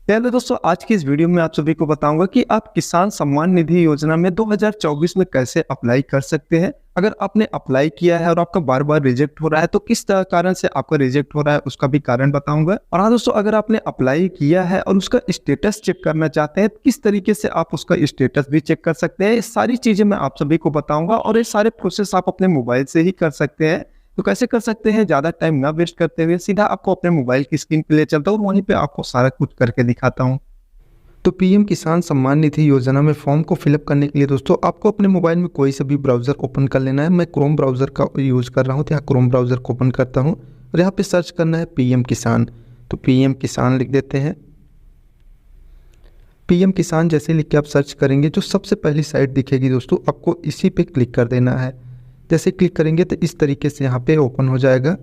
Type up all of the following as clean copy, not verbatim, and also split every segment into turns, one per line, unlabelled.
पहले दोस्तों आज की इस वीडियो में आप सभी को बताऊंगा कि आप किसान सम्मान निधि योजना में 2024 में कैसे अप्लाई कर सकते हैं। अगर आपने अप्लाई किया है और आपका बार बार रिजेक्ट हो रहा है तो किस कारण से आपका रिजेक्ट हो रहा है उसका भी कारण बताऊंगा। और हाँ दोस्तों, अगर आपने अप्लाई किया है और उसका स्टेटस चेक करना चाहते हैं किस तरीके से आप उसका स्टेटस भी चेक कर सकते हैं, ये सारी चीजें मैं आप सभी को बताऊंगा और ये सारे प्रोसेस आप अपने मोबाइल से ही कर सकते हैं। तो कैसे कर सकते हैं, ज्यादा टाइम ना वेस्ट करते हुए सीधा आपको अपने मोबाइल की स्क्रीन पे ले चलता हूँ और वहीं पे आपको सारा कुछ करके दिखाता हूँ। तो पीएम किसान सम्मान निधि योजना में फॉर्म को फिलअप करने के लिए दोस्तों आपको अपने मोबाइल में कोई सा भी ब्राउजर ओपन कर लेना है। मैं क्रोम ब्राउजर का यूज कर रहा हूँ, तो यहाँ क्रोम ब्राउजर को ओपन करता हूँ और यहाँ पे सर्च करना है पीएम किसान। तो पीएम किसान लिख देते हैं। पीएम किसान जैसे लिख के आप सर्च करेंगे जो सबसे पहली साइट दिखेगी दोस्तों, आपको इसी पे क्लिक कर देना है। जैसे क्लिक करेंगे तो इस तरीके से यहाँ पे ओपन हो जाएगा।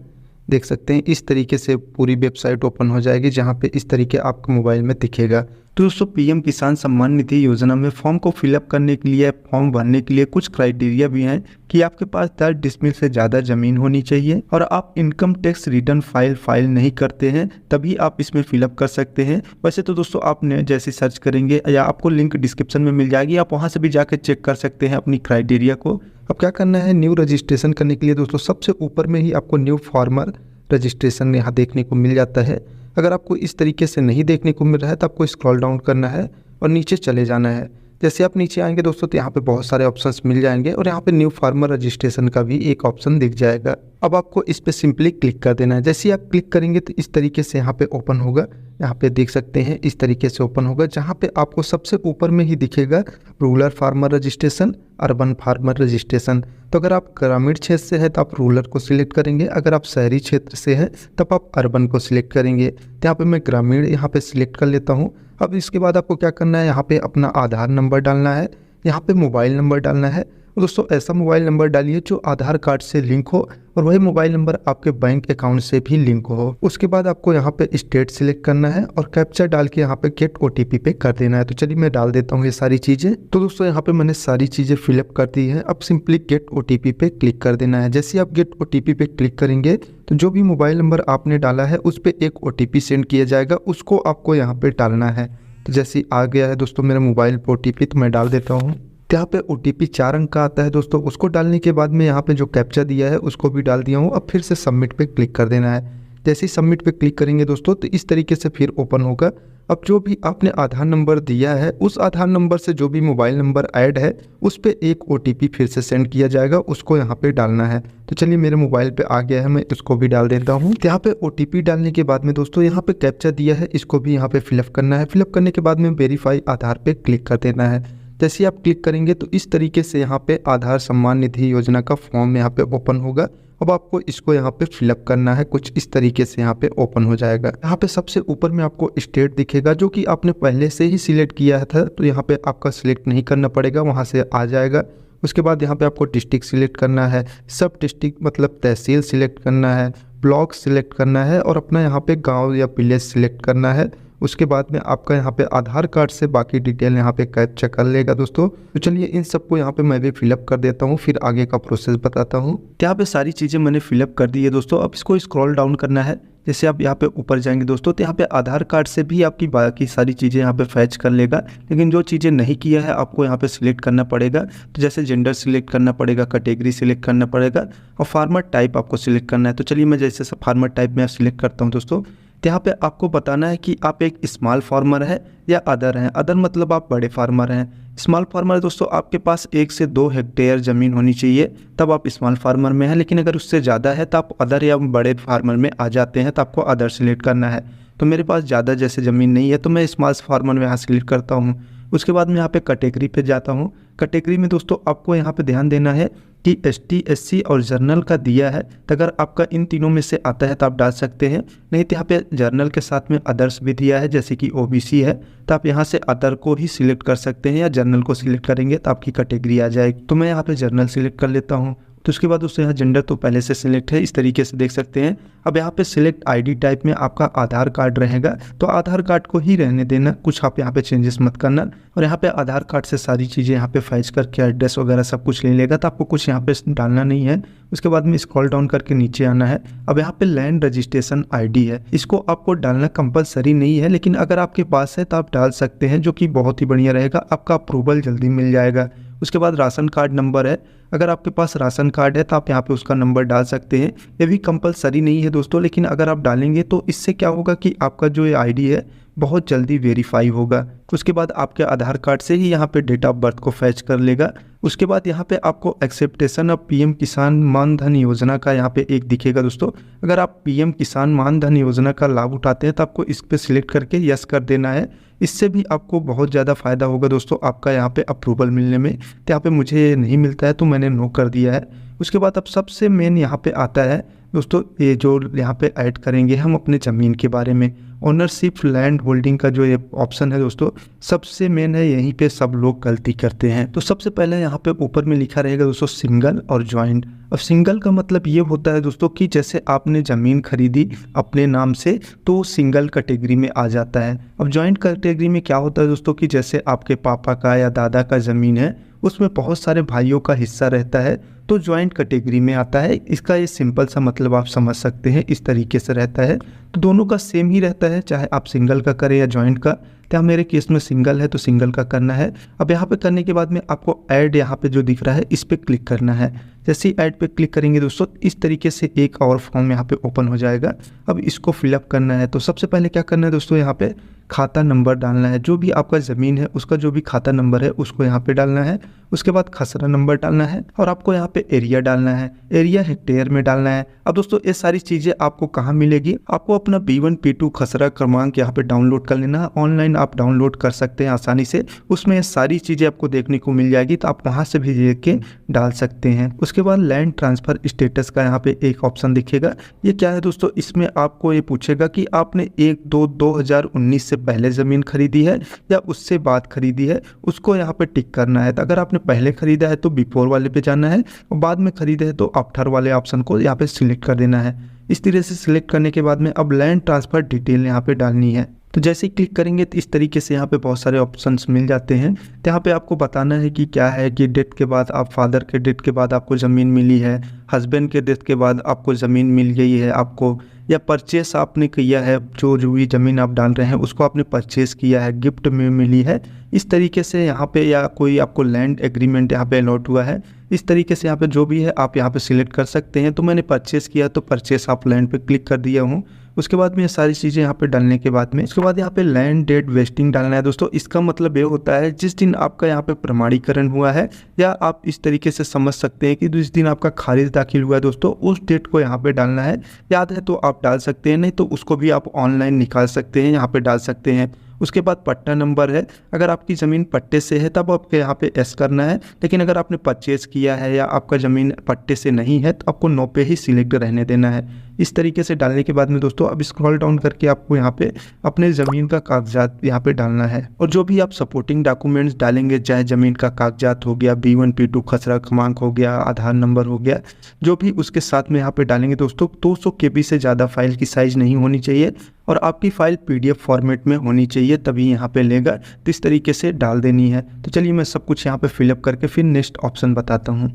देख सकते हैं इस तरीके से पूरी वेबसाइट ओपन हो जाएगी जहाँ पे इस तरीके आपके मोबाइल में दिखेगा। तो दोस्तों पीएम किसान सम्मान निधि योजना में फॉर्म को फिलअप करने के लिए, फॉर्म भरने के लिए कुछ क्राइटेरिया भी हैं कि आपके पास 10 डिसमिल से ज़्यादा ज़मीन होनी चाहिए और आप इनकम टैक्स रिटर्न फाइल नहीं करते हैं, तभी आप इसमें फिलअप कर सकते हैं। वैसे तो दोस्तों आपने जैसे सर्च करेंगे या आपको लिंक डिस्क्रिप्शन में मिल जाएगी, आप वहाँ से भी जाकर चेक कर सकते हैं अपनी क्राइटेरिया को। अब क्या करना है, न्यू रजिस्ट्रेशन करने के लिए दोस्तों सबसे ऊपर में ही आपको न्यू फार्मर रजिस्ट्रेशन यहाँ देखने को मिल जाता है। अगर आपको इस तरीके से नहीं देखने को मिल रहा है तो आपको स्क्रॉल डाउन करना है और नीचे चले जाना है। जैसे आप नीचे आएंगे दोस्तों तो यहाँ पे बहुत सारे ऑप्शंस मिल जाएंगे और यहाँ पे न्यू फार्मर रजिस्ट्रेशन का भी एक ऑप्शन दिख जाएगा। अब आपको इस पे सिंपली क्लिक कर देना है। जैसे ही आप क्लिक करेंगे तो इस तरीके से यहाँ पे ओपन होगा। यहाँ पे देख सकते हैं इस तरीके से ओपन होगा, जहाँ पे आपको सबसे ऊपर में ही दिखेगा rural farmer registration, urban farmer registration. तो अगर आप ग्रामीण क्षेत्र से है तो आप रूरल को सिलेक्ट करेंगे, अगर आप शहरी क्षेत्र से हैं तब आप अर्बन को सिलेक्ट करेंगे। तो यहाँ पे मैं ग्रामीण यहाँ पे सिलेक्ट कर लेता हूँ। अब इसके बाद आपको क्या करना है, यहाँ पे अपना आधार नंबर डालना है, यहाँ पे मोबाइल नंबर डालना है। दोस्तों ऐसा मोबाइल नंबर डालिए जो आधार कार्ड से लिंक हो और वही मोबाइल नंबर आपके बैंक अकाउंट से भी लिंक हो। उसके बाद आपको यहाँ पे स्टेट सिलेक्ट करना है और कैप्चा डाल के यहाँ पे गेट ओटीपी पे कर देना है। तो चलिए मैं डाल देता हूँ ये सारी चीज़ें। तो दोस्तों यहाँ पे मैंने सारी चीज़ें फिलअप कर दी है। अब सिंपली गेट ओटीपी पे क्लिक कर देना है। जैसे आप गेट ओटीपी पे क्लिक करेंगे तो जो भी मोबाइल नंबर आपने डाला है उस पर एक ओटीपी सेंड किया जाएगा, उसको आपको यहाँ पे डालना है। तो जैसे आ गया है दोस्तों मेरे मोबाइल पर ओटीपी, तो मैं डाल देता हूँ। तो यहाँ पे ओटीपी 4 अंक का आता है दोस्तों, उसको डालने के बाद में यहाँ पे जो कैप्चा दिया है उसको भी डाल दिया हूँ। अब फिर से सबमिट पे क्लिक कर देना है। जैसे ही सबमिट पे क्लिक करेंगे दोस्तों तो इस तरीके से फिर ओपन होगा। अब जो भी आपने आधार नंबर दिया है उस आधार नंबर से जो भी मोबाइल नंबर ऐड है उस पर एक ओटीपी फिर से सेंड किया जाएगा, उसको यहाँ पे डालना है। तो चलिए मेरे मोबाइल पे आ गया है, मैं इसको भी डाल देता हूँ। यहाँ पे ओटीपी डालने के बाद में दोस्तों यहाँ पे कैप्चा दिया है, इसको भी यहाँ पे फिलअप करना है। फिलअप करने के बाद में वेरीफाई आधार पे क्लिक कर देना है। जैसे ही आप क्लिक करेंगे तो इस तरीके से यहाँ पे आधार सम्मान निधि योजना का फॉर्म यहाँ पे ओपन होगा। अब आपको इसको यहाँ पे फिलअप करना है, कुछ इस तरीके से यहाँ पे ओपन हो जाएगा। यहाँ पे सबसे ऊपर में आपको स्टेट दिखेगा जो कि आपने पहले से ही सिलेक्ट किया था, तो यहाँ पे आपका सिलेक्ट नहीं करना पड़ेगा, वहाँ से आ जाएगा। उसके बाद यहाँ पे आपको डिस्ट्रिक्ट सिलेक्ट करना है, सब डिस्ट्रिक्ट मतलब तहसील सिलेक्ट करना है, ब्लॉक सिलेक्ट करना है और अपना यहाँ पे गाँव या विलेज सिलेक्ट करना है। उसके बाद में आपका यहाँ पे आधार कार्ड से बाकी डिटेल यहाँ पे कैप्चा कर लेगा दोस्तों। तो चलिए इन सबको यहाँ पे मैं भी फिलअप कर देता हूँ, फिर आगे का प्रोसेस बताता हूँ। यहाँ पे सारी चीज़ें मैंने फिलअप कर दी है दोस्तों। अब इसको स्क्रॉल डाउन करना है। जैसे आप यहाँ पे ऊपर जाएंगे दोस्तों तो यहाँ पे आधार कार्ड से भी आपकी बाकी सारी चीज़ें यहाँ पे फैच कर लेगा, लेकिन जो चीज़ें नहीं किया है आपको यहाँ पे सिलेक्ट करना पड़ेगा। तो जैसे जेंडर सिलेक्ट करना पड़ेगा, कैटेगरी सिलेक्ट करना पड़ेगा और फार्मर टाइप आपको सिलेक्ट करना है। तो चलिए मैं जैसे फार्मर टाइप में सिलेक्ट करता हूँ दोस्तों। तो यहाँ पे आपको बताना है कि आप एक स्मॉल फार्मर है या अदर हैं। अदर मतलब आप बड़े फार्मर हैं। स्मॉल फार्मर दोस्तों आपके पास 1 से 2 हेक्टेयर ज़मीन होनी चाहिए तब आप स्मॉल फार्मर में हैं, लेकिन अगर उससे ज़्यादा है तो आप अदर या बड़े फार्मर में आ जाते हैं, तो आपको अदर सिलेक्ट करना है। तो मेरे पास ज़्यादा जैसे ज़मीन नहीं है तो मैं स्मॉल फार्मर में यहाँ सिलेक्ट करता हूँ। उसके बाद मैं यहाँ पे कैटेगरी पे जाता हूँ। कैटेगरी में दोस्तों आपको यहाँ पे ध्यान देना है कि ST SC और जर्नल का दिया है, तो अगर आपका इन तीनों में से आता है तो आप डाल सकते हैं, नहीं तो यहाँ पे जर्नल के साथ में अदर्स भी दिया है जैसे कि OBC है, तो आप यहाँ से अदर को ही सिलेक्ट कर सकते हैं या जर्नल को सिलेक्ट करेंगे तो आपकी कैटेगरी आ जाएगी। तो मैं यहाँ पे जर्नल सिलेक्ट कर लेता हूँ। तो उसके बाद दोस्तों यहाँ जेंडर तो पहले से सिलेक्ट है, इस तरीके से देख सकते हैं। अब यहाँ पे सिलेक्ट आईडी टाइप में आपका आधार कार्ड रहेगा, तो आधार कार्ड को ही रहने देना, कुछ आप यहाँ पे चेंजेस मत करना। और यहाँ पे आधार कार्ड से सारी चीज़ें यहाँ पे फैच करके एड्रेस वगैरह सब कुछ ले लेगा, तो आपको कुछ यहाँ पे डालना नहीं है। उसके बाद में स्क्रॉल डाउन करके नीचे आना है। अब यहाँ पे लैंड रजिस्ट्रेशन आईडी है, इसको आपको डालना कंपलसरी नहीं है, लेकिन अगर आपके पास है तो आप डाल सकते हैं, जो कि बहुत ही बढ़िया रहेगा, आपका अप्रूवल जल्दी मिल जाएगा। उसके बाद राशन कार्ड नंबर है, अगर आपके पास राशन कार्ड है तो आप यहाँ पे उसका नंबर डाल सकते हैं। ये भी कंपलसरी नहीं है दोस्तों, लेकिन अगर आप डालेंगे तो इससे क्या होगा कि आपका जो ये आईडी है बहुत जल्दी वेरीफाई होगा। उसके बाद आपके आधार कार्ड से ही यहाँ पे डेट ऑफ बर्थ को फैच कर लेगा। उसके बाद यहाँ पे आपको एक्सेप्टेशन ऑफ पीएम किसान मान धन योजना का यहाँ पे एक दिखेगा दोस्तों। अगर आप पीएम किसान मान धन योजना का लाभ उठाते हैं तो आपको इस पे सिलेक्ट करके यस कर देना है। इससे भी आपको बहुत ज़्यादा फ़ायदा होगा दोस्तों आपका यहाँ पे अप्रूवल मिलने में। तो यहाँ पे मुझे नहीं मिलता है तो मैंने नो कर दिया है। उसके बाद अब सबसे मेन यहाँ पे आता है दोस्तों, ये जो यहाँ पे ऐड करेंगे हम अपने ज़मीन के बारे में, ओनरशिप लैंड होल्डिंग का जो ये ऑप्शन है दोस्तों, सबसे मेन है, यहीं पे सब लोग गलती करते हैं। तो सबसे पहले यहाँ पे ऊपर में लिखा रहेगा दोस्तों सिंगल और जॉइंट। अब सिंगल का मतलब ये होता है दोस्तों कि जैसे आपने ज़मीन खरीदी अपने नाम से तो सिंगल कैटेगरी में आ जाता है। अब जॉइंट कैटेगरी में क्या होता है दोस्तों कि जैसे आपके पापा का या दादा का ज़मीन है, उसमें बहुत सारे भाइयों का हिस्सा रहता है, तो जॉइंट कैटेगरी में आता है। इसका ये सिंपल सा मतलब आप समझ सकते हैं, इस तरीके से रहता है। तो दोनों का सेम ही रहता है, चाहे आप सिंगल का करें या जॉइंट का। तो मेरे केस में सिंगल है तो सिंगल का करना है। अब यहाँ पे करने के बाद में आपको ऐड यहाँ पे जो दिख रहा है इस पर क्लिक करना है। जैसे ही ऐड पे क्लिक करेंगे दोस्तों, इस तरीके से एक और फॉर्म यहाँ पे ओपन हो जाएगा। अब इसको फिलअप करना है, तो सबसे पहले क्या करना है दोस्तों, यहाँ पे खाता नंबर डालना है। जो भी आपका ज़मीन है उसका जो भी खाता नंबर है उसको यहाँ पे डालना है। उसके बाद खसरा नंबर डालना है और आपको यहाँ पे एरिया डालना है, एरिया हेक्टेयर में डालना है। अब दोस्तों ये सारी चीज़ें आपको कहाँ मिलेगी, आपको अपना B1 P2 खसरा क्रमांक यहाँ पे डाउनलोड कर लेना है। ऑनलाइन आप डाउनलोड कर सकते हैं आसानी से, उसमें सारी चीज़ें आपको देखने को मिल जाएगी, तो आप वहाँ से भी देख के डाल सकते हैं। उसके बाद लैंड ट्रांसफ़र स्टेटस का यहाँ पे एक ऑप्शन दिखेगा। ये क्या है दोस्तों, इसमें आपको ये पूछेगा कि आपने 1/2/2019 से पहले ज़मीन खरीदी है या उससे बाद खरीदी है, उसको यहाँ पे टिक करना है। तो अगर आपने पहले खरीदा है तो बिफोर वाले पे जाना है, और बाद में खरीदा है तो आफ्टर वाले ऑप्शन को यहाँ पे सिलेक्ट कर देना है। इस तरह से सिलेक्ट करने के बाद में अब लैंड ट्रांसफ़र डिटेल यहाँ पे डालनी है। तो जैसे ही क्लिक करेंगे तो इस तरीके से यहाँ पे बहुत सारे ऑप्शंस मिल जाते हैं। तो यहाँ पे आपको बताना है कि क्या है कि डेथ के बाद, आप फादर के डेथ के बाद आपको ज़मीन मिली है, हस्बैंड के डेथ के बाद आपको ज़मीन मिल गई है आपको, या परचेस आपने किया है, जो भी ज़मीन आप डाल रहे हैं उसको आपने परचेस किया है, गिफ्ट में मिली है, इस तरीके से यहाँ पे, या कोई आपको लैंड एग्रीमेंट यहाँ पे अलॉट हुआ है, इस तरीके से यहाँ पे जो भी है आप यहाँ पे सिलेक्ट कर सकते हैं। तो मैंने परचेस किया तो परचेस ऑफ लैंड पे क्लिक कर दिया हूँ। उसके बाद में ये सारी चीज़ें यहाँ पे डालने के बाद में उसके बाद यहाँ पे लैंड डेट वेस्टिंग डालना है दोस्तों। इसका मतलब ये होता है जिस दिन आपका यहाँ पे प्रमाणीकरण हुआ है, या आप इस तरीके से समझ सकते हैं कि जिस दिन आपका खारिज दाखिल हुआ है दोस्तों, उस डेट को यहाँ पे डालना है। याद है तो आप डाल सकते हैं, नहीं तो उसको भी आप ऑनलाइन निकाल सकते हैं, यहाँ पे डाल सकते हैं। उसके बाद पट्टा नंबर है, अगर आपकी ज़मीन पट्टे से है तब आपके यहाँ पे एस करना है, लेकिन अगर आपने परचेज़ किया है या आपका ज़मीन पट्टे से नहीं है तो आपको नो पे ही सिलेक्ट रहने देना है। इस तरीके से डालने के बाद में दोस्तों अब स्क्रॉल डाउन करके आपको यहाँ पे अपने ज़मीन का कागजात यहाँ पे डालना है, और जो भी आप सपोर्टिंग डॉक्यूमेंट्स डालेंगे, चाहे ज़मीन का कागजात हो गया, B1 P2 खसरा क्रमांक हो गया, आधार नंबर हो गया, जो भी उसके साथ में यहाँ पे डालेंगे दोस्तों। 200 KB से ज़्यादा फाइल की साइज़ नहीं होनी चाहिए, और आपकी फ़ाइल PDF फॉर्मेट में होनी चाहिए, तभी यहाँ पे लेगा। तो इस तरीके से डाल देनी है। तो चलिए मैं सब कुछ यहाँ पे फिलअप करके फिर नेक्स्ट ऑप्शन बताता हूँ।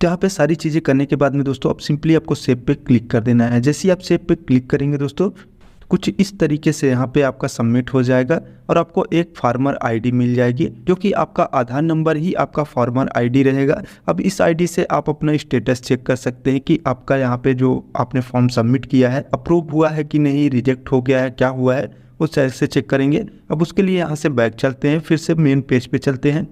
तो यहाँ पे सारी चीज़ें करने के बाद में दोस्तों अब सिंपली आपको सेव पे क्लिक कर देना है। जैसे ही आप सेव पे क्लिक करेंगे दोस्तों, कुछ इस तरीके से यहाँ पे आपका सबमिट हो जाएगा, और आपको एक फार्मर आईडी मिल जाएगी, जो कि आपका आधार नंबर ही आपका फार्मर आईडी रहेगा। अब इस आईडी से आप अपना स्टेटस चेक कर सकते हैं कि आपका यहाँ पे जो आपने फॉर्म सबमिट किया है अप्रूव हुआ है कि नहीं, रिजेक्ट हो गया है, क्या हुआ है, उस साइड से चेक करेंगे। अब उसके लिए यहाँ से बैक चलते हैं, फिर से मेन पेज पे चलते हैं।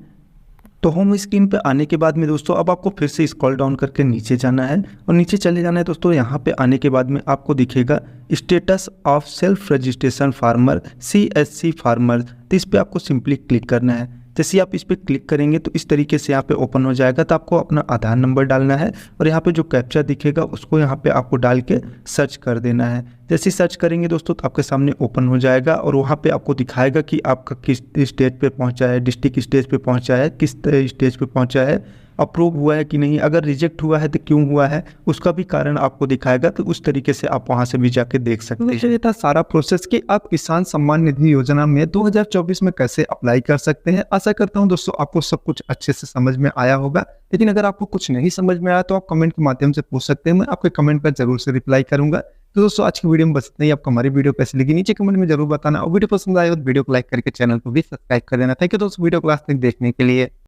तो होम स्क्रीन पे आने के बाद में दोस्तों अब आपको फिर से स्क्रॉल डाउन करके नीचे जाना है, और नीचे चले जाना है दोस्तों। यहाँ पे आने के बाद में आपको दिखेगा status of self registration farmer CSC farmer. तो इस पर आपको सिंपली क्लिक करना है। जैसे आप इस पर क्लिक करेंगे तो इस तरीके से यहाँ पे ओपन हो जाएगा। तो आपको अपना आधार नंबर डालना है, और यहाँ पे जो कैप्चा दिखेगा उसको यहाँ पे आपको डाल के सर्च कर देना है। जैसे सर्च करेंगे दोस्तों तो आपके सामने ओपन हो जाएगा, और वहाँ पे आपको दिखाएगा कि आपका किस स्टेज पे पहुँचा है, डिस्ट्रिक्ट स्टेज पे पहुँचा है, किस स्टेज पे पहुँचा है, अप्रूव हुआ है कि नहीं, अगर रिजेक्ट हुआ है तो क्यों हुआ है, उसका भी कारण आपको दिखाएगा। तो उस तरीके से आप वहाँ से भी जाके देख सकते हैं। ये था सारा प्रोसेस कि आप किसान सम्मान निधि योजना में 2024 में कैसे अप्लाई कर सकते हैं। आशा करता हूँ दोस्तों आपको सब कुछ अच्छे से समझ में आया होगा, लेकिन अगर आपको कुछ नहीं समझ में आया तो आप कमेंट के माध्यम से पूछ सकते हैं, मैं आपके कमेंट पर जरूर से रिप्लाई करूंगा। तो दोस्तों आज की वीडियो में बस इतना ही। आपको हमारी वीडियो कैसी लगी नीचे कमेंट में जरूर बताना, और वीडियो पसंद आए तो वीडियो को लाइक करके चैनल को भी सब्सक्राइब कर देना। थैंक यू दोस्तों वीडियो को लास्ट तक देखने के लिए।